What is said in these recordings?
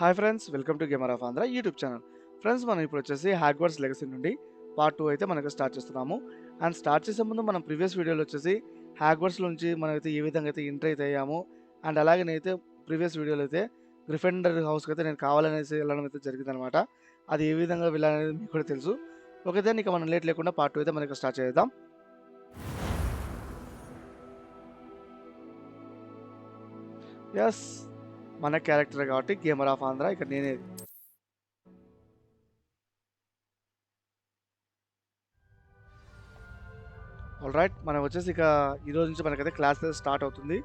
Hi friends, welcome to gamerofandhra YouTube channel. Friends, మనం ఇప్పుడు వచ్చేసి హాగ్వర్డ్స్ లెగసీ నుండి పార్ట్ 2 అయితే మనకు స్టార్ట్ చేస్తున్నాము. అండ్ స్టార్ట్ చేసే ముందు మనం ప్రీవియస్ వీడియోలో వచ్చేసి హాగ్వర్డ్స్ నుంచి మనమైతే ఏ విధంగా అయితే ఎంటర్ అయితే అయ్యాము, అండ్ అలాగే నేనైతే ప్రీవియస్ వీడియోలో అయితే గ్రిఫెండర్ హౌస్కి అయితే నేను కావాలనేసి వెళ్ళడం అయితే జరిగిందనమాట. అది ఏ విధంగా వెళ్ళాలనేది మీకు కూడా తెలుసు. ఓకే, దాన్ని ఇక మనం లేట్ లేకుండా పార్ట్ 2 అయితే మనకి స్టార్ట్ చేద్దాం. ఎస్, మన క్యారెక్టర్ కాబట్టి గేమర్ ఆఫ్ ఆంధ్ర. ఇక్కడ నేనే ఆల్ రైట్. మనం వచ్చేసి ఇక ఈరోజు నుంచి మనకైతే క్లాస్ స్టార్ట్ అవుతుంది.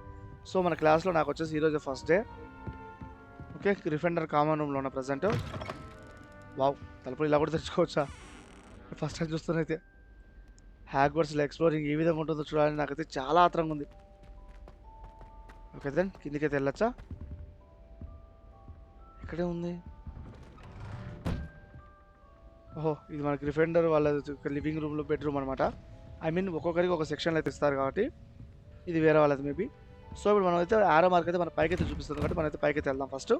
సో మన క్లాస్లో నాకు వచ్చేసి ఈరోజు ఫస్ట్ డే. ఓకే, గ్రిఫెండర్ కామన్ రూమ్లో ఉన్న ప్రజెంట్. వావ్, తలుపులు ఇలా కూడా తెచ్చుకోవచ్చా? ఫస్ట్ టైం చూస్తున్నైతే హాగ్వర్డ్స్లో ఎక్స్ప్లోరింగ్ ఏ విధంగా ఉంటుందో చూడాలని నాకైతే చాలా ఆత్రంగా ఉంది. ఓకే దెన్ కిందికైతే వెళ్ళొచ్చా? ఇక్కడే ఉంది. ఓహో, ఇది మన గ్రిఫెండర్ వాళ్ళ లివింగ్ రూమ్లో బెడ్రూమ్ అనమాట. ఐ మీన్ ఒక్కొక్కరికి ఒక సెక్షన్లో అయితే ఇస్తారు కాబట్టి ఇది వేరే వాళ్ళది మేబీ. సో ఇప్పుడు మనం అయితే ఆరో మార్క్ అయితే మన పైకి అయితే చూపిస్తుంది కాబట్టి మనం అయితే పైకి అయితే వెళ్దాం. ఫస్ట్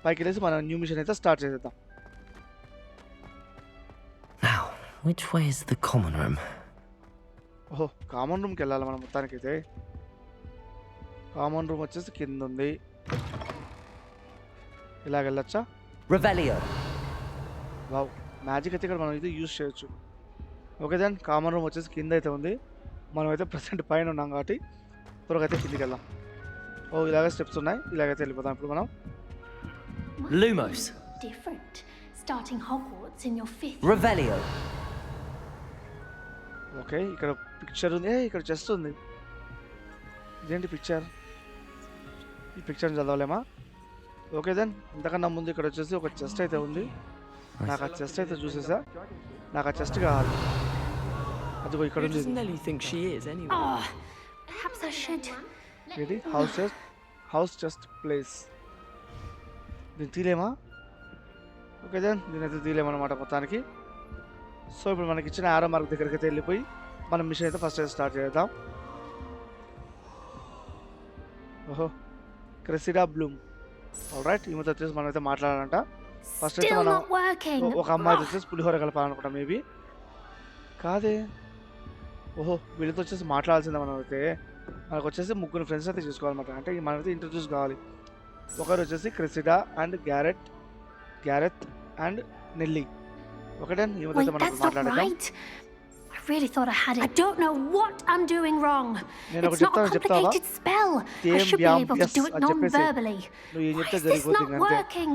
పైకి వెళ్ళేసి మన న్యూ మిషన్ అయితే స్టార్ట్ చేసేద్దాం. Now, which way is the common room? ఓహో, కామన్ రూమ్కి వెళ్ళాలి మనం మొత్తానికైతే. కామన్ రూమ్ వచ్చేసి కింద ఉంది. ఇలాగ వెళ్ళొచ్చా? Revelio. వావ్, మ్యాజిక్ అయితే ఇక్కడ మనం ఇది యూజ్ చేయొచ్చు. ఓకే దెన్ కామన్ రూమ్ వచ్చేసి కింద అయితే ఉంది. మనం అయితే ప్రజెంట్ పైన ఉన్నాం కాబట్టి త్వరగా అయితే కిందికి వెళ్దాం. ఓ, ఇలాగే స్టెప్స్ ఉన్నాయి. ఇలాగైతే వెళ్ళిపోతాం ఇప్పుడు మనం. Lumos. Different. Starting Hogwarts in your 5th. Revelio. Okay, ఇక్కడ పిక్చర్ ఉంది. ఇక్కడ చెస్ట్ ఉంది. ఇదేంటి పిక్చర్? ఈ పిక్చర్ని చదవలేమా? ఓకే దెన్ ఇంతకన్నా ముందు ఇక్కడ వచ్చేసి ఒక చెస్ట్ అయితే ఉంది. నాకు ఆ చెస్ట్ అయితే చూసేసా. నాకు ఆ చెస్ట్ కావాలి. అదిగో ఇక్కడ ఉంది. Oh, perhaps I should. ఏంటి? House chest place. దీన్ని తీలేమా? ఓకే దెన్ దీనైతే తీలేమన్నమాట మొత్తానికి. సో ఇప్పుడు మనకి ఇచ్చిన ఆరో మార్క్ దగ్గరికి అయితే వెళ్ళిపోయి మనం మిషన్ అయితే ఫస్ట్ అయితే స్టార్ట్ చేద్దాం. ఓహో, క్రెసిడా బ్లూమ్. ఆల్ రైట్, ఈమెతో వచ్చేసి మనం అయితే మాట్లాడాలంట. ఫస్ట్ అయితే మనం ఒక అమ్మాయి వచ్చేసి పులిహోర కలపాలనుకుంటాం మేబీ. కాదే, ఓహో వీళ్ళతో వచ్చేసి మాట్లాడాల్సిందే మనం అయితే. మనకు వచ్చేసి ముగ్గురు ఫ్రెండ్స్ అయితే చూసుకోవాలన్నమాట. అంటే మనమైతే ఇంట్రడ్యూస్ కావాలి. ఒకరు వచ్చేసి Cressida and Gareth and Nelly. ఒకటే ఈమెతో మనం మాట్లాడదాం. I really thought I had it. I don't know what I'm doing wrong. It's not a complicated spell. I should be able to do it non-verbally. Why is this not working?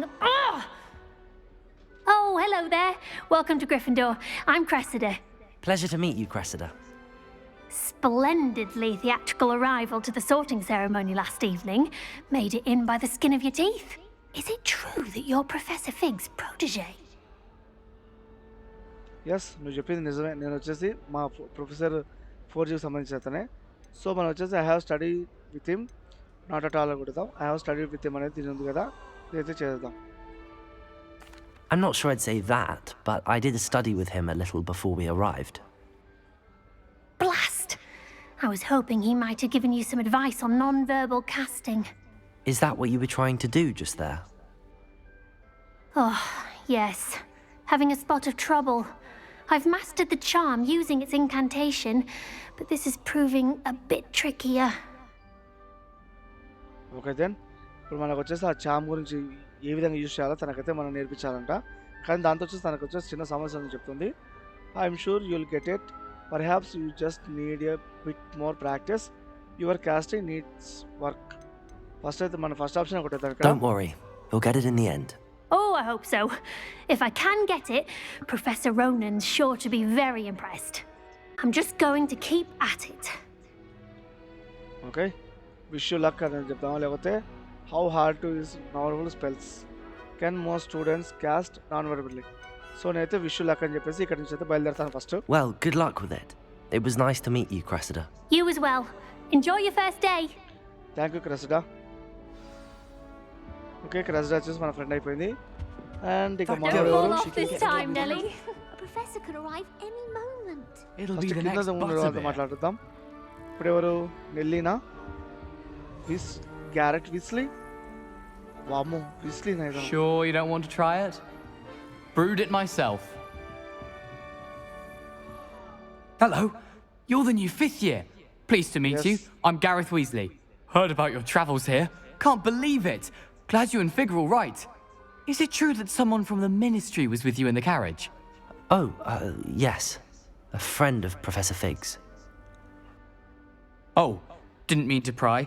Oh, hello there. Welcome to Gryffindor. I'm Cressida. Pleasure to meet you, Cressida. Splendidly theatrical arrival to the sorting ceremony last evening. Made it in by the skin of your teeth. Is it true that you're Professor Fig's protege? Yes, నువ్వు చెప్పింది నిజమే. నేను వచ్చేసి మా professor 4Gకి సంబంధించిన అతనే. So మనం వచ్చేసి I have study with him, not at all కొడతాం. I have study with him అనేది దీని ఉంది కదా, ఇదైతే చేద్దాం. I'm not sure I'd say that, but I did study with him a little before we arrived. Blast! I was hoping he might have given you some advice on non-verbal casting. Is that what you were trying to do just there? Oh, yes. Having a spot of trouble. I've mastered the charm using its incantation, but this is proving a bit trickier. Okay then ఇప్పుడు మనకు వచ్చేసి ఆ చామ్ గురించి ఏ విధంగా use చేయాలో తనకైతే మనం నేర్పించాలంట. కానీ దాంతో వచ్చేసి తనకు వచ్చేసి చిన్న సమస్య అని చెప్తుంది. I'm sure you'll get it. Perhaps you just need a bit more practice. Your casting needs work. First అయితే మన ఫస్ట్ ఆప్షన్ ఒకటి. Don't worry, you'll get it in the end. Oh, I hope so. If I can get it, Professor Ronan's sure to be very impressed. I'm just going to keep at it. Okay, wish you luck అని చెప్తాము. లేకపోతే how hard to use normal spells can most students cost non verbally. So నేనైతే wish you luck అని చెప్పేసి ఇక్కడ నుంచి అయితే బయలుదేరుతాను first. Well, good luck with it. It was nice to meet you, Cressida. You as well. Enjoy your first day. Thank you Cressida. Okay, Cressida వచ్చేసి మన friend అయిపోయింది. అండ్ ఇక Don't fall off this time, Nelly. A professor could arrive any moment. It'll be first the కింద next ఉన్న వాళ్ళతో butterbeer. మాట్లాడుతాం. ఇప్పుడు ఎవరు? నెల్లీనా? Garrett Weasley. వామ్మో వీస్లీ నైదా Sure you don't want to try it? Brewed it myself. Hello, you're the new 5th year. Pleased to meet Yes. you. I'm Gareth Weasley. Heard about your travels here. Can't believe it. Glad you and Fig are all right. Is it true that someone from the Ministry was with you in the carriage? Oh, yes. A friend of Professor Fig's. Oh, didn't mean to pry.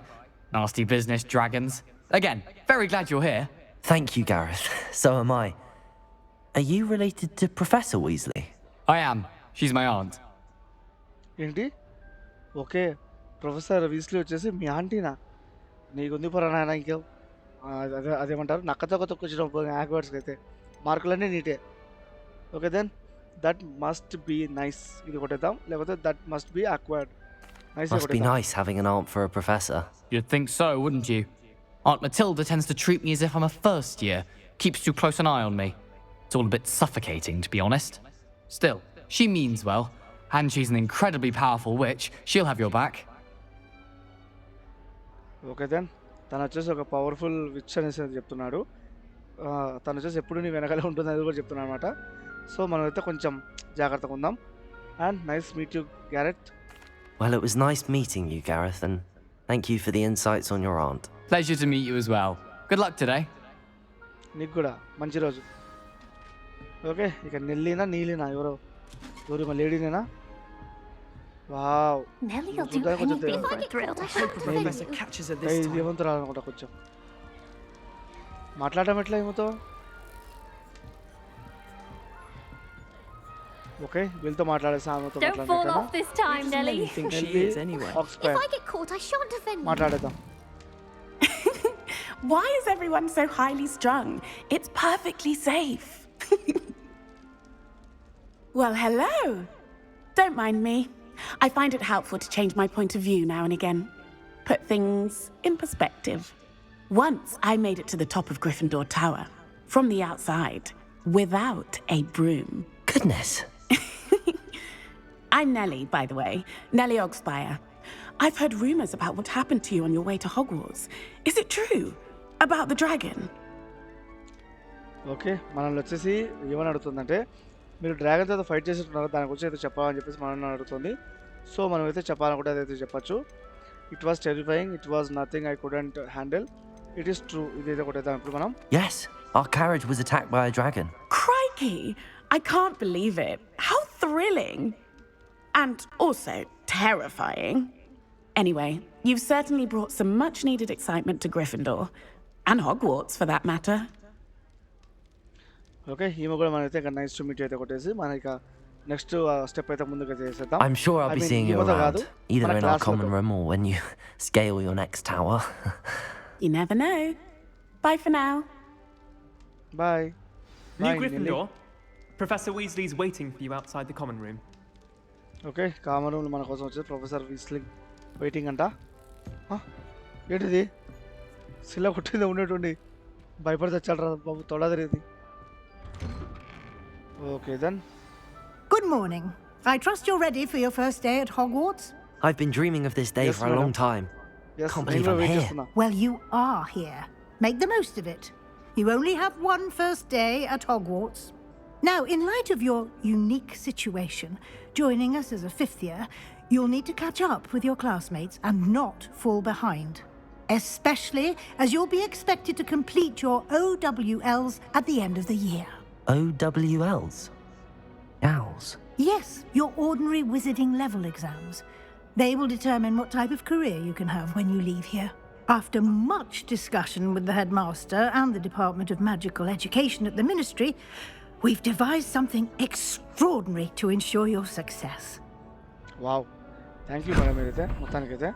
Nasty business, dragons. Again, very glad you're here. Thank you, Gareth. So am I. Are you related to Professor Weasley? I am. She's my aunt. ఏంటి okay professor Weasley వచ్చేసి మీ ఆంటీనా నీకుంది పొరా నాయన ఇంకేం అదే అదేమంటారు నక్కతో తొక్కొచ్చిన యాక్వర్డ్స్కి అయితే మార్కులన్నీ నీటే okay then that must be nice ఇది కొట్టేద్దాం లేకపోతే that must be awkward nice Must be nice having an aunt for a professor. You'd think so, wouldn't you? Aunt Matilda tends to treat me as if I'm a first year. Keeps too close an eye on me. It's all a bit suffocating, to be honest. Still, she means well. And she's an incredibly powerful witch. She'll have your back. Okay then తను వచ్చేసి ఒక powerful which అనేసి చెప్తున్నాడు తను వచ్చేసి ఎప్పుడు నీ వెనకాలే ఉంటుంది అది కూడా చెప్తున్నాడు అనమాట సో మనం అయితే కొంచెం జాగ్రత్తగా ఉందాం and nice meet you carat Well, it was nice meeting you, Gareth, and thank you for the insights on your aunt. Pleasure to meet you as well. Good luck today. నీకు కూడా మంచి రోజు okay ఇక నెల్లినా నీలినా ఎవరు మా లేడీనేనా wow Nellie will do If anything If for I a get thrill. caught, I shan't defend Professor you. catches her this time. ఏమంతా రాదనుకుంటా కొంచెం మాట్లాడడం ఎట్లా ఏమవుతో ఓకే వీళ్ళతో మాట్లాడేసి ఆమెతో Don't fall off this time, Who does Nellie Nellie. think she is anyway? If I get caught, I shan't defend you. మాట్లాడేద్దాం Why is everyone so highly strung? It's perfectly safe. Well, hello. Don't mind me. I find it helpful to change my point of view now and again. Put things in perspective. Once I made it to the top of Gryffindor Tower, from the outside, without a broom. Goodness. I'm Nellie, by the way. Nellie Ogspire. I've heard rumours about what happened to you on your way to Hogwarts. Is it true? About the dragon? Okay మనల్ని వచ్చేసి ఏమని అడుగుతుందంటే మీరు dragon తో fight చేస్తున్నారు దాని గురించి అయితే చెప్పాలని చెప్పేసి మనల్ని అడుగుతుంది సో మనం అయితే చెప్పాలనుకుంటే అదైతే చెప్పచ్చు it was terrifying it was nothing I couldn't handle it is true ఇదైతే కొట్టేద్దాం ఇప్పుడు మనం Yes, our carriage was attacked by a dragon. Crikey! I can't believe it. How thrilling! And also terrifying. Anyway, you've certainly brought some much needed excitement to Gryffindor. And Hogwarts, for that matter. Okay ఈమె కూడా మనైతే ఇక్కడ nice to meet అయితే కొట్టేసి మన ఇక next step అయితే ముందుకు చేసేద్దాం I'm sure I'll I be mean, seeing you ఈమెతో around, కాదు, either మన in our class common లోతో. room or when you scale your next tower. You never know. Bye for now. Bye New Gryffindor. Professor Weasley's waiting for you outside the common room. Okay common room మన కోసం వచ్చేసి professor వీస్లింగ్ waiting అంట ఏంటిది శిల కొట్టింది ఉండేటువంటి భయపడి తెచ్చాడు బాబు తొడదరేది okay then Good morning. I trust you're ready for your first day at Hogwarts? I've been dreaming of this day Yes, for a long madam. time. Yes Can't నేను believe కూడా I'm వెయిట్ here. చేస్తున్నా Well, you are here. Make the most of it. You only have one first day at Hogwarts. Now, in light of your unique situation, joining us as a fifth year, you'll need to catch up with your classmates and not fall behind. Especially as you'll be expected to complete your OWLs at the end of the year. OWLs? Owls? Yes, your ordinary wizarding level exams. They will determine what type of career you can have when you leave here. After much discussion with the headmaster and the Department of Magical Education at the Ministry, we've devised something extraordinary to ensure your success. Wow thank you madam మీరైతే మొత్తానికైతే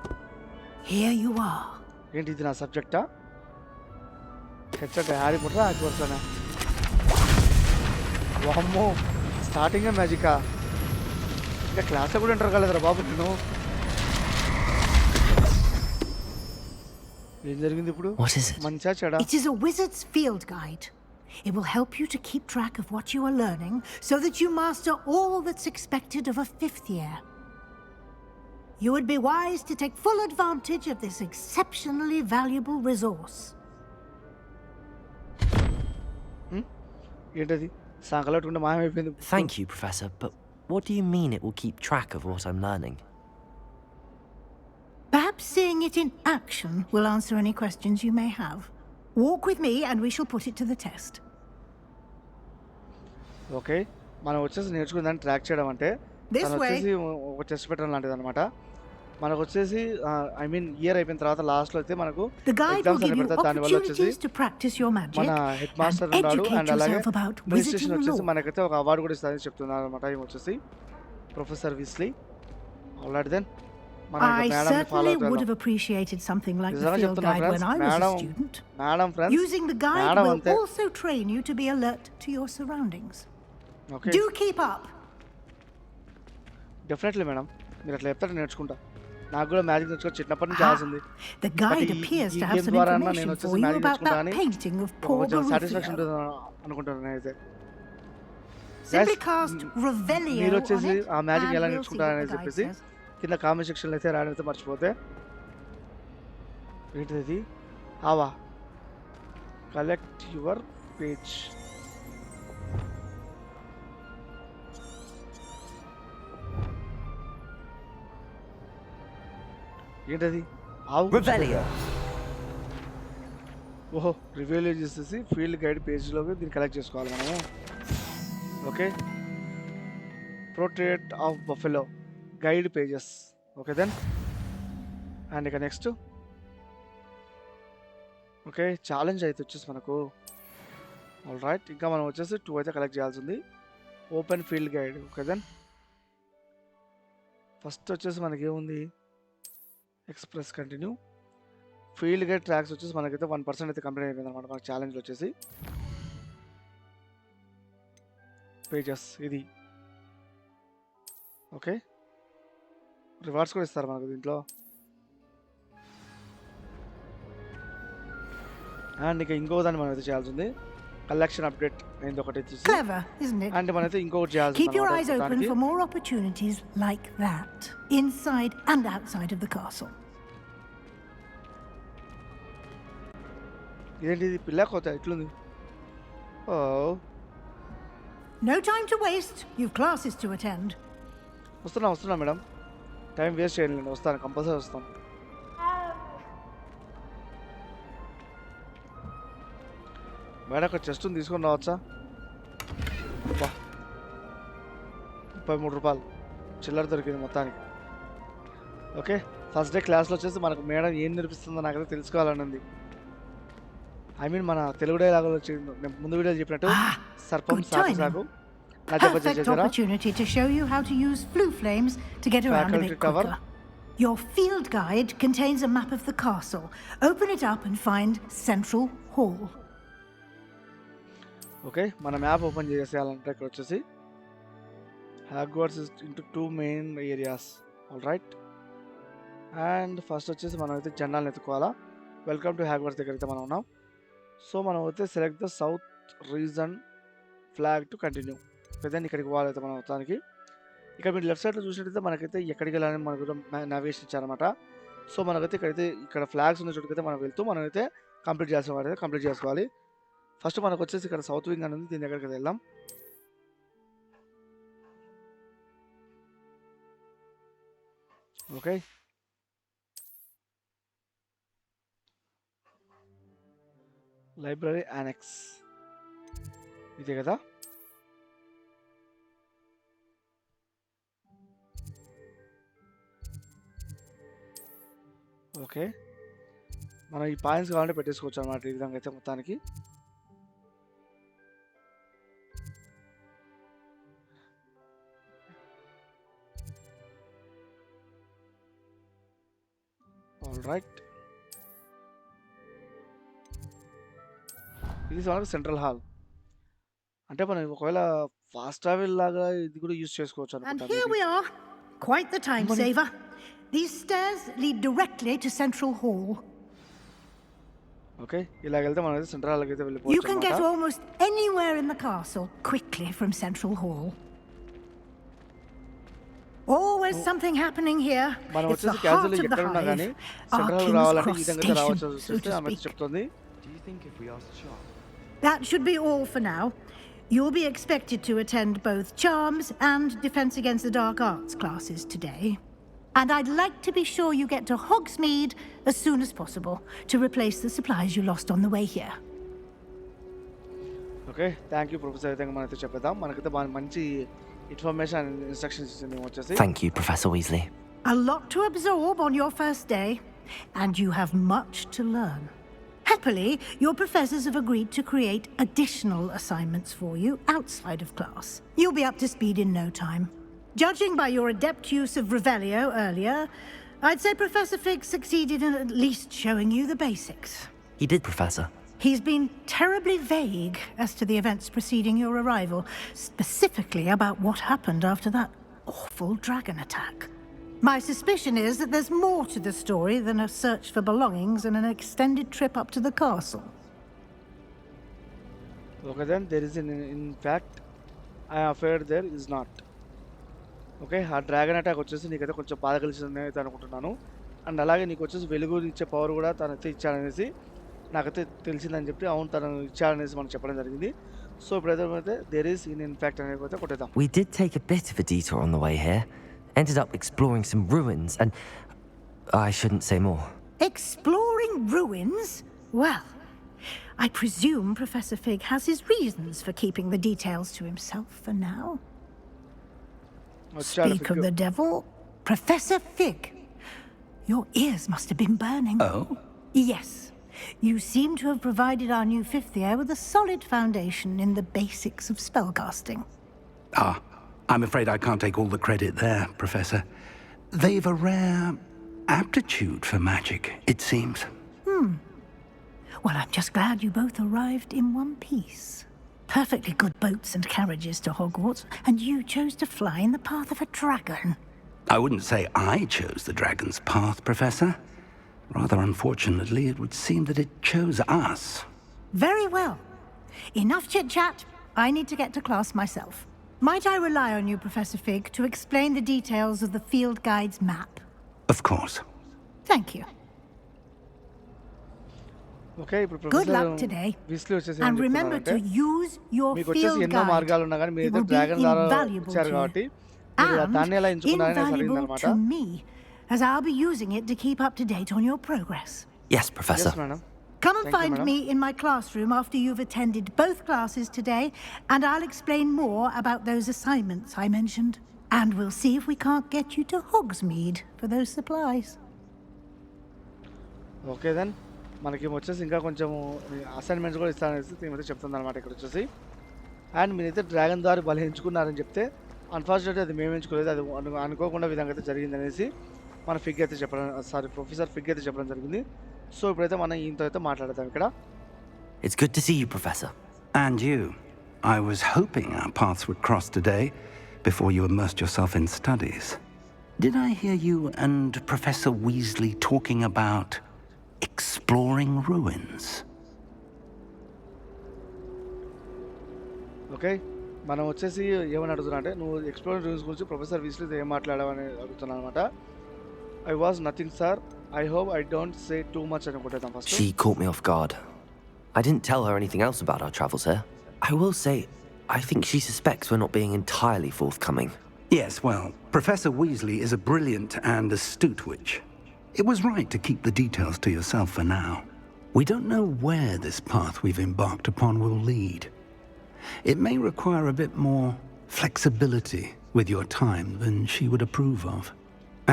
Here you are. ఏంటి ఇది నా సబ్జెక్టా హెచ్చట Harry పుట్రా ఆకివర్సానా వామ్మో స్టార్టింగే మ్యాజికా ఇంకా క్లాస్లో కూడా ఎంటర్ కాలేదురా బాబు నేను ఏం జరిగింది ఇప్పుడు What is it? మంచిగా చెడా It is a wizard's field guide. It will help you to keep track of what you are learning so that you master all that's expected of a fifth year. You would be wise to take full advantage of this exceptionally valuable resource. ఏంటది సంకలట్టుకుంటే మాయమైపోయింది book. Thank you, Professor, but what do you mean it will keep track of what I'm learning? Perhaps seeing it in action will answer any questions you may have. Walk with me and we shall put it to the test. Okay మనం వచ్చేసి నేర్చుకున్న దాన్ని track చేయడం అంటే This తను way. వచ్చేసి ఒక test పెట్టడం లాంటిది అనమాట. మనకు వచ్చేసి ఐ మీన్ ఇయర్ అయిపోయిన తర్వాత లాస్ట్లో అయితే మనకు The guide will exams give అని you పెడతారు. దానివల్ల వచ్చేసి opportunities to practice your magic మన హెడ్ మాస్టర్ and ఉన్నాడు educate అండ్ అలాగే yourself about ప్రిన్స్టేషన్ wizarding వచ్చేసి lore. మనకైతే ఒక అవార్డు కూడా ఇస్తారని చెప్తున్నారు అనమాట. ఏమి వచ్చేసి ప్రొఫెసర్ వీస్లీ. ఆల్రైట్ దెన్ మనం I madam follow certainly would అవుతాం. have appreciated something like the నిజంగా field చెప్తున్నా guide when friends, I was a madam student. Madam friends Using the guide madam will అంతే. also train you to be alert to your surroundings. Okay Do keep up. Definitely madam, మీరు అట్లా చెప్తారు నేర్చుకుంటా. నాకు కూడా magic నేర్చుకో చిన్నప్పటి నుంచి ఆశ ఉంది. The guide But appears ఈ to have game some ద్వారా నేను information వచ్చేసి for you magic about నేర్చుకుంటా that అని painting of poor కొంచెం సాటిస్ఫాక్షన్ Garufio. ఉంటుంది అనుకుంటాను నేనైతే. Simply Guys, cast Revelio మీరు on వచ్చేసి it, ఆ మ్యాజిక్ and ఎలా we'll see నేర్చుకుంటారు what the అనేది guide చెప్పేసి says. కింద కామెంట్ సెక్షన్లో అయితే రాయడం అయితే మర్చిపోతే. ఏంటిది ఆవా కలెక్ట్ యువర్ పేజ్. ఏంటది ఆవు Revelio. ఓహో రివ్యూల్ చేసేసి ఫీల్డ్ గైడ్ పేజ్లోకి దీన్ని కలెక్ట్ చేసుకోవాలి మనము. Okay portrait of buffalo guide pages. Okay then and ఇక నెక్స్ట్ ఓకే ఛాలెంజ్ అయితే వచ్చేసి మనకు ఆల్ రైట్. ఇంకా మనం వచ్చేసి 2 అయితే కలెక్ట్ చేయాల్సింది. Open field guide. Okay then first వచ్చేసి మనకి ఏముంది express continue. Field guide tracks వచ్చేసి మనకైతే 1% అయితే కంప్లీట్ అయిపోయింది అనమాట. మనకి ఛాలెంజ్ వచ్చేసి పేజెస్ ఇది. ఓకే రివార్డ్స్ కూడా ఇస్తారు మనకు దీంట్లో. అండ్ ఇంకా ఇంకో దాన్ని మనం అయితే చేయాల్సింది కలెక్షన్ అప్డేట్ అయింది ఒకటి వచ్చేసి. Clever, isn't it? అండ్ మనమైతే ఇంకొకటి చేయాల్సింది Keep your eyes open అన్నమాట for more opportunities like that, inside and outside of the castle. ఇదేంటి ఇది పిల్ల కొత్త ఎట్లుంది. ఓ No time to waste. You've classes to attend. వస్తున్నా మేడం, టైం వేస్ట్ చేయలేండి, వస్తాను కంపల్సరీ వస్తాను. మేడం ఒక చెస్ట్ తీసుకొని రావచ్చా? 33 రూపాయలు చిల్లర దొరికింది మొత్తానికి. ఓకే ఫస్ట్ డే క్లాస్లో వచ్చేసి మనకు మేడం ఏం నేర్పిస్తుందో నాకైతే తెలుసుకోవాలని ఉంది. ఐ మీన్ మన తెలుగు డైలాగులో నేను ముందు వీడియో చెప్పినట్టు సర్పం good సాకు timing. సాకు నా దెబ్బ Perfect చేసేసారా? opportunity to show you how to use flue flames to get around a Faculty bit cover. quicker. Your field guide contains a map of the castle. Open it up and find Central Hall. Okay మన map open చేసేయాలంటే ఇక్కడ వచ్చేసి Hogwarts is into 2 main areas. All right and first వచ్చేసి మనం అయితే జెండాలను ఎత్తుకోవాలా. Welcome to Hogwarts దగ్గర అయితే మనం ఉన్నాం. సో మనం అయితే select the south region flag to continue. Then ఇక్కడికి పోవాలైతే మనం మొత్తానికి. ఇక్కడ మీరు లెఫ్ట్ సైడ్లో చూసినట్టయితే మనకైతే ఎక్కడికి వెళ్ళాలని మనకు నావిగేషన్ ఇచ్చారనమాట. సో మనకైతే ఇక్కడైతే ఇక్కడ ఫ్లాగ్స్ ఉన్న చోటుకైతే మనం వెళ్తూ మనమైతే కంప్లీట్ చేసిన కంప్లీట్ చేసుకోవాలి. ఫస్ట్ మనకు వచ్చేసి ఇక్కడ సౌత్ వింగ్ అనేది దీని దగ్గరికి వెళ్దాం. ఓకే లైబ్రరీ యానెక్స్ ఇదే కదా. ఓకే మనం ఈ పాయింట్స్ కావాలంటే పెట్టేసుకోవచ్చు అన్నమాట ఈ విధంగా అయితే మొత్తానికి. ఆల్ రైట్ ఇది మనకు సెంట్రల్ హాల్. అంటే మనం ఒకవేళ ఫాస్ట్ ట్రావెల్ లాగా ఇది కూడా యూజ్ చేసుకోవచ్చు And అనుకుంటా. here we are. Quite the time saver. These stairs lead directly to Central Hall. Okay ఇలాగ వెళ్తే మనం అయితే సెంట్రల్ హాల్కి అయితే You వెళ్ళిపోవచ్చు can get అన్నమాట. almost anywhere in the castle quickly from Central Hall. Always something happening here. మనం It's the వచ్చేసి heart క్యాజువల్ of the ఎక్కడ ఉన్నా కానీ hive. Our central hall King's రావాలంటే Cross ఈ విధంగా అయితే రావచ్చు station, so చూస్తే to ఆమె speak. చెప్తుంది. Do you think if we asked Sharp? That should be all for now. You'll be expected to attend both Charms and Defense Against the Dark Arts classes today. And I'd like to be sure you get to Hogsmeade as soon as possible to replace the supplies you lost on the way here. Okay, thank you professor. అయితే మనైతే చెప్పేద్దాం. మనకైతే బాగా మంచి information and instructions ఇచ్చింది వచ్చేసి. Thank you, Professor Weasley. A lot to absorb on your first day, and you have much to learn. Happily, your professors have agreed to create additional assignments for you outside of class. You'll be up to speed in no time. Judging by your adept use of Revelio earlier, I'd say Professor Fig succeeded in at least showing you the basics. He did, Professor. He's been terribly vague as to the events preceding your arrival, specifically about what happened after that awful dragon attack. My suspicion is that there's more to the story than a search for belongings and an extended trip up to the castle. Okay, then there is in fact, I am afraid there is not. Okay, ఆ dragon attack వచ్చేసి నీకైతే కొంచెం బాధ కలిసిందని అయితే అనుకుంటున్నాను. And అలాగే నీకు వచ్చేసి వెలుగు ఇచ్చే పవర్ కూడా తనైతే ఇచ్చాడనేసి నాకైతే తెలిసిందని చెప్పి, అవును తను ఇచ్చాడనేసి మనకు చెప్పడం జరిగింది. సో ఇప్పుడైతే దేర్ ఈస్ ఇన్ ఫ్యాక్ట్ అనేది అయితే కొట్టేద్దాం. We did take a bit of a detour on the way here. Ended up exploring some ruins and I shouldn't say more. Exploring ruins? Well, I presume Professor Fig has his reasons for keeping the details to himself for now. Speak of the devil, Professor Fig. Your ears must have been burning. Oh? Yes. You seem to have provided our new fifth year with a solid foundation in the basics of spellcasting. Ah, I'm afraid I can't take all the credit there, Professor. They've a rare aptitude for magic, it seems. Well, I'm just glad you both arrived in one piece. Perfectly good boats and carriages to Hogwarts, and you chose to fly in the path of a dragon. I wouldn't say I chose the dragon's path, Professor. Rather unfortunately, it would seem that it chose us. Very well. Enough chit-chat. I need to get to class myself. Might I rely on you, Professor Fig, to explain the details of the field guide's map? Of course. Thank you. Okay, ఇప్పుడు Good luck professor today. Weasley వచ్చేసి And remember to use your మీకు వచ్చేసి field ఎన్నో guide. మార్గాలు ఉన్నా కానీ It మీరు will be dragon ద్వారా invaluable ఇచ్చారు to you. కాబట్టి మీరు దాన్ని ఎలా And ఎంచుకున్నారని నాకు అడిగింది invaluable అనమాట. to me, as I'll be using it to keep up to date on your progress. Yes, Professor. Yes, madam. Come and Thank you, find madam. me in my classroom after you've attended both classes today, and I'll explain more about those assignments I mentioned. And we'll see if we can't get you to Hogsmeade for those supplies. Okay then మనకి వచ్చేసి ఇంకా కొంచెం assignments కూడా ఇస్తాననేసి మేమైతే చెప్తుంది అనమాట ఇక్కడ వచ్చేసి. అండ్ మీరైతే డ్రాగన్ ద్వారా బలి ఎంచుకున్నారని చెప్తే, అన్ఫార్చునేట్లీ అది మేము ఎంచుకోలేదు, అది అనుకోకుండా విధంగా అయితే జరిగింది అనేసి మన ఫిగ్ అయితే చెప్పడం, ప్రొఫెసర్ ఫిగ్ అయితే చెప్పడం జరిగింది. సో ఇప్పుడైతే మనం ఈయనతో అయితే మాట్లాడతాం ఇక్కడ. It's good to see you, Professor. And you. I was hoping our paths would cross today before you immersed yourself in studies. Did I hear you and Professor Weasley talking about exploring ruins? Okay, మనం వచ్చేసి ఏమని అడుగుతున్నా అంటే, నువ్వు exploring rooms గురించి professor వీస్లీతో ఏం మాట్లాడావని అడుగుతున్నాను అనమాట. I was nothing sir, I hope I don't say too much అని కొట్టేద్దాం first. She caught me off guard. I didn't tell her anything else about our travels here. I will say, I think she suspects we're not being entirely forthcoming. Yes, well, Professor Weasley is a brilliant and astute witch. It was right to keep the details to yourself for now. We don't know where this path we've embarked upon will lead. It may require a bit more flexibility with your time than she would approve of.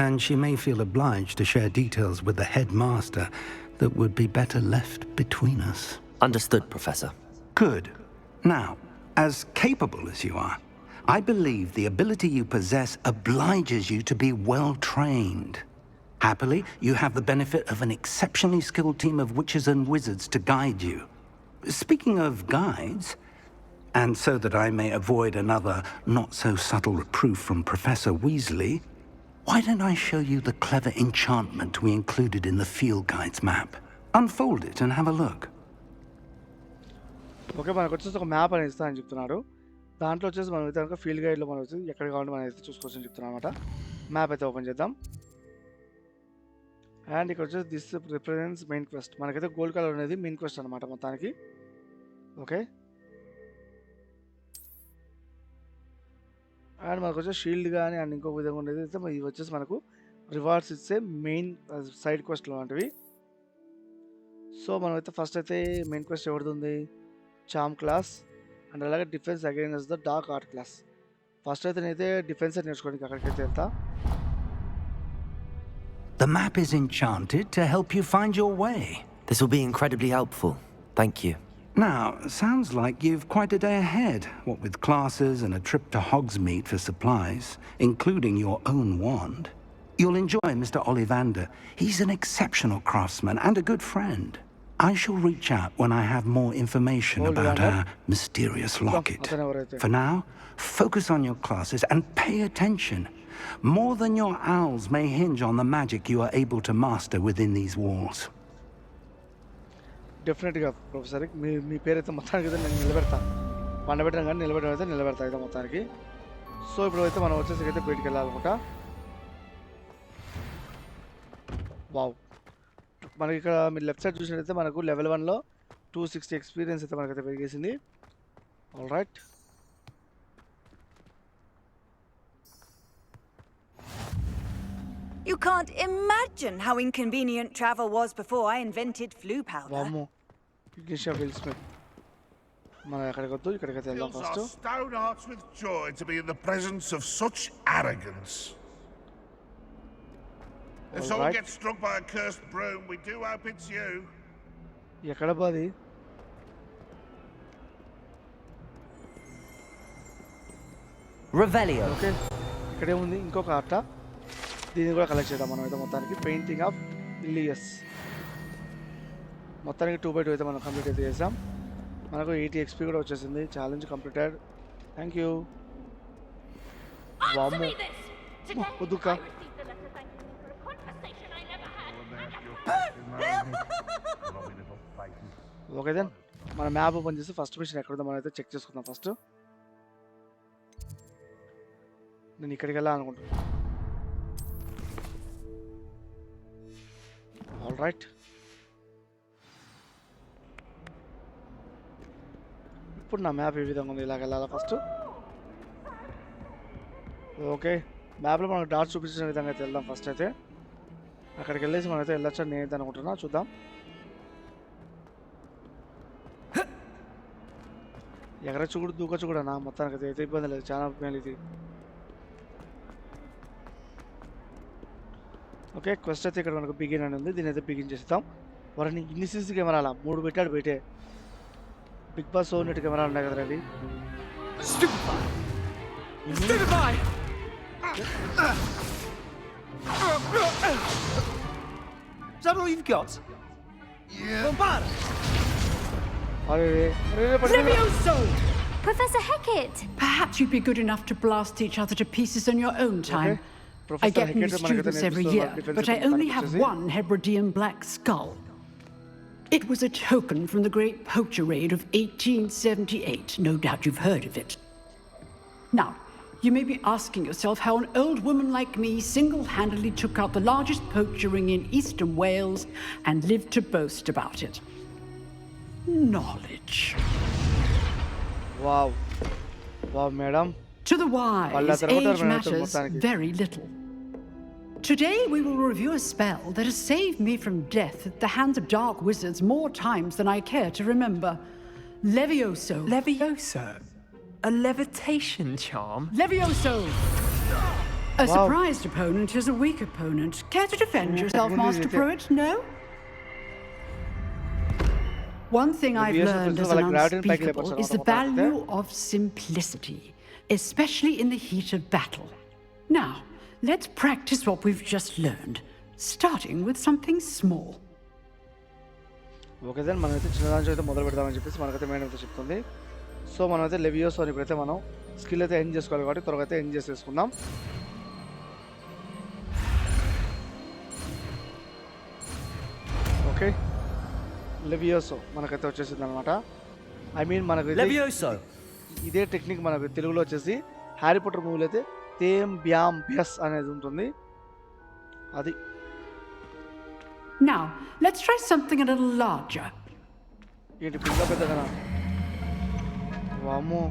And she may feel obliged to share details with the headmaster that would be better left between us. Understood, Professor. Good. Now, as capable as you are, I believe the ability you possess obliges you to be well trained. Happily, you have the benefit of an exceptionally skilled team of witches and wizards to guide you. Speaking of guides, and so that I may avoid another not-so-subtle reproof from Professor Weasley, why don't I show you the clever enchantment we included in the field guide's map? Unfold it and have a look. Okay, మనకు వచ్చేసి ఒక map అనేది ఇస్తా అని చెప్తున్నాడు. దాంట్లో వచ్చేసి మనం అయితే కనుక ఫీల్డ్ గైడ్లో మనం వచ్చి ఎక్కడ కావాలంటే మనం అయితే చూసుకోవచ్చు అని చెప్తున్నాం అనమాట. మ్యాప్ అయితే ఓపెన్ చేద్దాం. అండ్ ఇక్కడ వచ్చేసి దిస్ రిప్రజెంట్స్ మెయిన్ క్వెస్ట్. మనకైతే గోల్డ్ కలర్ అనేది మెయిన్ క్వెస్ట్ అనమాట మొత్తానికి. ఓకే, అండ్ మనకు వచ్చే షీల్డ్ కానీ అండ్ ఇంకొక విధంగా ఉండేది అయితే ఇవి వచ్చేసి మనకు రివార్డ్స్ ఇచ్చే మెయిన్ సైడ్ క్వెస్ట్ లాంటివి. సో మనమైతే ఫస్ట్ అయితే మెయిన్ క్వెస్ట్ ఎవరిది ఉంది, చామ్ క్లాస్ అండ్ అలాగే defence against the dark art class. First అయితే నేనైతే డిఫెన్స్ నేర్చుకోవడానికి అక్కడికైతే వెళ్తా. The map is enchanted to help you find your way. This will be incredibly helpful. Thank you. Now, sounds like you've quite a day ahead, what with classes and a trip to Hogsmeade for supplies, including your own wand. You'll enjoy Mr. Ollivander. He's an exceptional craftsman and a good friend. I shall reach out when I have more information about our mysterious locket. For now, focus on your classes and pay attention. More than your owls may hinge on the magic you are able to master within these walls. డెఫినెట్గా professor, మీ పేరైతే మొత్తానికి అయితే నేను నిలబెడతా, పండబెట్టడం కానీ నిలబెట్టడం అయితే నిలబెడతా అయితే మొత్తానికి. సో ఇప్పుడు అయితే మనం వచ్చేసి అయితే బయటికి వెళ్ళాలనుకుంటా. వావ్, మనకి ఇక్కడ మీరు లెఫ్ట్ సైడ్ చూసినట్టయితే మనకు లెవెల్ 1లో 260 ఎక్స్పీరియన్స్ అయితే మనకైతే పెరిగేసింది. All right, You can't imagine how inconvenient travel was before I invented flu powder. వామ్మో, ఇగ్నిషియా విల్ స్మిత్. మనం ఎక్కడికి వద్దు, ఇక్కడికైతే వెళ్దాం Fills first. our stone hearts with joy to be in the presence of such arrogance. If someone Alright. gets struck by a cursed broom, we do hope it's you. ఎక్కడ బాది? Revelio. Okay, ఇక్కడే ఉంది ఇంకొక ఆర్ట, దీన్ని కూడా collect చేద్దాం మనం అయితే మొత్తానికి. పెయింటింగ్ ఆఫ్ ఇలియస్ మొత్తానికి 2/2 అయితే మనం కంప్లీట్ అయితే చేసాం. మనకు 80 XP కూడా వచ్చేసింది. Challenge completed. Thank you. వామ్మో, వద్దుకా. ఓకే దెన్ మన మ్యాప్ ఓపెన్ చేసి ఫస్ట్ మిషన్ ఎక్కడ ఉందో మనం అయితే చెక్ చేసుకుందాం. ఫస్ట్ నేను ఇక్కడికి వెళ్ళాలనుకుంటున్నాను. ఆల్ రైట్, ఇప్పుడు నా మ్యాప్ ఏ విధంగా ఉంది, ఇలాగ వెళ్ళాలా ఫస్ట్. ఓకే, మ్యాప్లో మనకు డాట్స్ చూపించిన విధంగా అయితే వెళ్దాం ఫస్ట్ అయితే. అక్కడికి వెళ్ళేసి మనమైతే వెళ్ళొచ్చని నేనైతే అనుకుంటున్నా, చూద్దాం. ఎగరచ్చు కూడా దూకొచ్చు కూడా నా మొత్తానికి అయితే ఇబ్బంది లేదు, చాలా మేలు ఇది. ఓకే, క్వెస్ట్ అయితే ఇక్కడ మనకు బిగిన్ అని ఉంది, దీని అయితే బిగిన్ చేస్తాం. వారిని ఇన్ని సీసీ కెమెరాలా 3 పెట్టాడు బయటే. బిగ్ బాస్ ఓనెట్ కెమెరాలు ఉన్నాయి కదా అవి. Is that all you've got? Yeah. Levioso! Professor Hecat! Perhaps you'd be good enough to blast each other to pieces on your own time. I get new students every year, but I only have one Hebridean black skull. It was a token from the Great Poacher Raid of 1878. No doubt you've heard of it. Now, you may be asking yourself how an old woman like me single-handedly took out the largest poacher ring in eastern Wales and lived to boast about it. Knowledge. Wow. Wow, madam. To the wise, age matters very little. Today we will review a spell that has saved me from death at the hands of dark wizards more times than I care to remember. Levioso. Levioso? A levitation charm? Levioso! A surprised opponent is a weak opponent. Care to defend yourself, Master Pruitt? No? One thing I've learned as an unspeakable is the value of simplicity, especially in the heat of battle. Now, let's practice what we've just learned, starting with something small. Okay then మనమైతే చిన్నదాంచి అయితే మొదలు పెడదామని చెప్పేసి మనకైతే main అయితే చెప్తుంది. So మనమైతే లెవియోస్ అని ఇప్పుడైతే మనం స్కిల్ అయితే ఎండ్ చేసుకోవాలి కాబట్టి త్వరగా అయితే ఎండ్ చేసేసుకుందాం. ఓకే, లెవియోసో మనకైతే వచ్చేసింది అనమాట. ఐ మీన్ మనకు ఇదే టెక్నిక్ మనకు తెలుగులో వచ్చేసి హ్యారీ పాటర్ మూవీలో అయితే తేమ్ బ్యామ్ బ్యస్ అనేది ఉంటుంది అది. Now, let's try something a little larger. ఏంటి పిల్ల పెద్దగా? వామ్మో,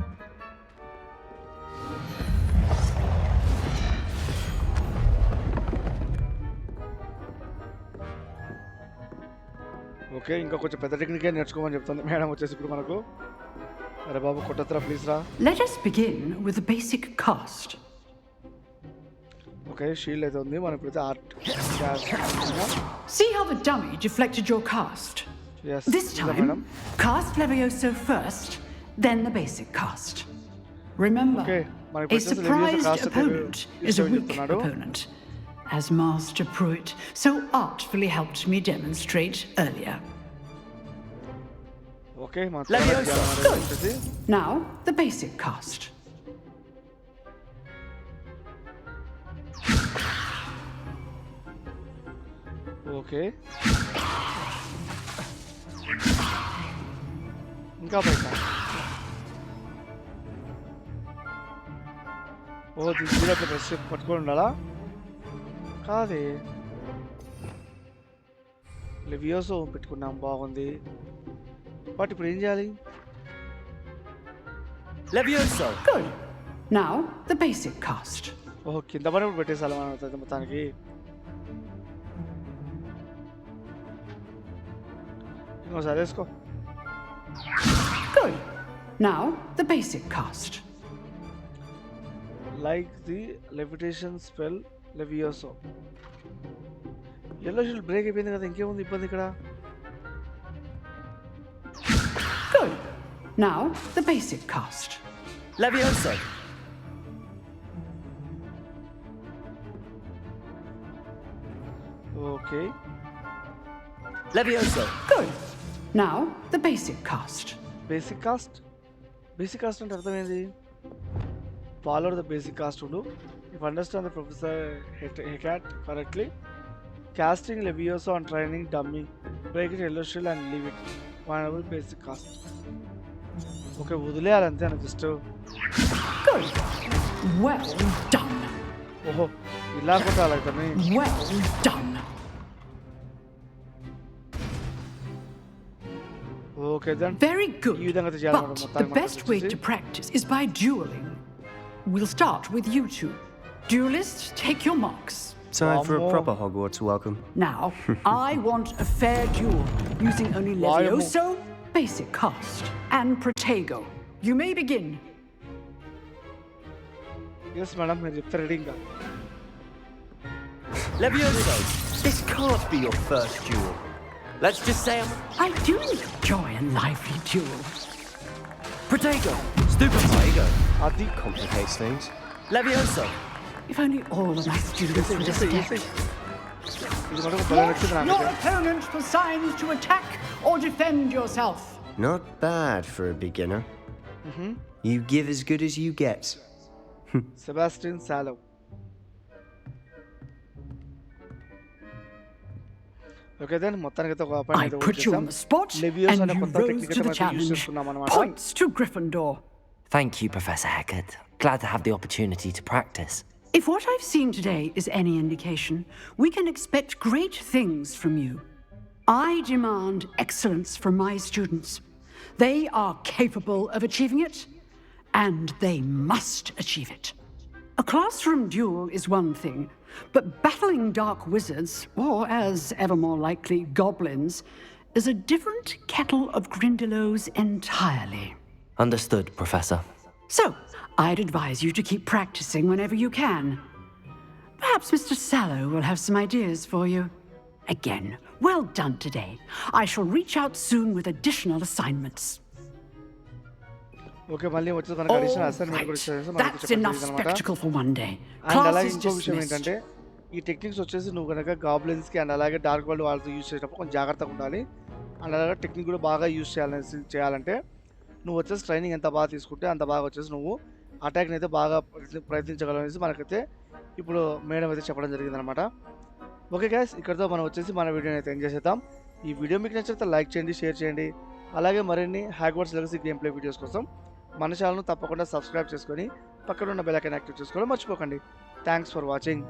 ఓకే ఇంకా కొంచెం పెద్ద టెక్నికే నేర్చుకోమని చెప్తుంది మేడం వచ్చేసి ఇప్పుడు మనకు. అరే బాబు కొట్టొద్దురా ప్లీజ్ రా. Let us begin with the basic cast. Okay shield అయితే ఉంది మనం ఇప్పుడైతే art See how the dummy deflected your cast? Yes. This time, cast Levioso first, then the basic cast. Remember, Okay, a surprised opponent is a weak opponent, as Master Pruitt so artfully helped me demonstrate earlier. Okay Now, the basic cast. Okay ఇంకా పైకా ఓ దీని dress పట్టుకొని ఉండాలా కాదే లెవియోసో పెట్టుకున్నాం బాగుంది but ఇప్పుడు ఏం చేయాలి Levioso. Good. Now, the basic cast. ఓహో కింద పడి పెట్టేసాలి మనం మొత్తానికి. ఇంకోసారి వేసుకో. Good. Now, the basic cast. Like the levitation spell Levioso. Yellow shield break అయిపోయింది కదా ఇంకేముంది ఇబ్బంది ఇక్కడ. Good. Now, the basic cast. Levioso. Okay. Levioso. Good. Now, the basic cast. Basic cast? Basic cast అంటే అర్థం ఏంది? Follow the basic cast to do. If understand the Professor Hecat correctly, casting Levioso on training dummy, break it yellow shield and leave it. One basic cast. Okay, వదిలేయాలి అంతే అని just. Good. Well done. ఓహో ఇలా కొట్టాలి ఇతన్ని. Well done. Okay then. Very good. But the best way to practice is by dueling. We'll start with you two. Duelists, take your marks. Time for a proper Hogwarts welcome. Now, I want a fair duel using only Levioso, basic cast, and Protego. You may begin. Yes, madam. I'm ready. Levioso, this can't be your first duel. Let's just say I do enjoy a lively duel. Protego, Stupefy. Adi complicates things. Levioso. If only all of my students would step. Watch your opponent for signs to attack or defend yourself. Not bad for a beginner. You give as good as you get. Sebastian Salo. Okay then, I put you on the spot and you rose to the challenge. Points to Gryffindor. Thank you, Professor Hecat. Glad to have the opportunity to practice. If what I've seen today is any indication, we can expect great things from you. I demand excellence from my students. They are capable of achieving it, and they must achieve it. A classroom duel is one thing, but battling dark wizards, or as ever more likely, goblins, is a different kettle of Grindylows entirely. Understood, Professor. So, I'd advise you to keep practicing whenever you can. Perhaps Mr. Sallow will have some ideas for you. Again, well done today. I shall reach out soon with additional assignments. Okay, మళ్ళీ వచ్చేసి మనకి additional assignment కూడా ఇచ్చారు. That's enough spectacle for one day. And అలాగే ఇంకో విషయం ఏంటంటే ఈ టెక్నిక్స్ వచ్చేసి నువ్వు కనుక గాబ్లిన్స్ కి అండ్ అలాగే డార్క్ వరల్డ్ వాళ్ళతో యూజ్ చేసేటప్పుడు కొంచెం జాగ్రత్తగా ఉండాలి. అండ్ అలాగే టెక్నిక్ కూడా బాగా యూజ్ చేయాలంటే నువ్వు వచ్చేసి ట్రైనింగ్ ఎంత బాగా తీసుకుంటే అంత బాగా వచ్చేసి నువ్వు అటాక్ని అయితే బాగా ప్రయత్నించగలవు అనేసి మనకైతే ఇప్పుడు మేడం అయితే చెప్పడం జరిగిందనమాట. ఓకే గైస్, ఇక్కడితో మనం వచ్చేసి మన వీడియోని అయితే ఎంజాయ్ చేద్దాం. ఈ వీడియో మీకు నచ్చితే లైక్ చేయండి, షేర్ చేయండి. అలాగే మరిన్ని Hogwarts legacy game play videos కోసం మన ఛానల్ను తప్పకుండా సబ్స్క్రైబ్ చేసుకొని పక్కన ఉన్న బెల్ ఐకాన్ యాక్టివేట్ చేసుకోవడం మర్చిపోకండి. Thanks for watching.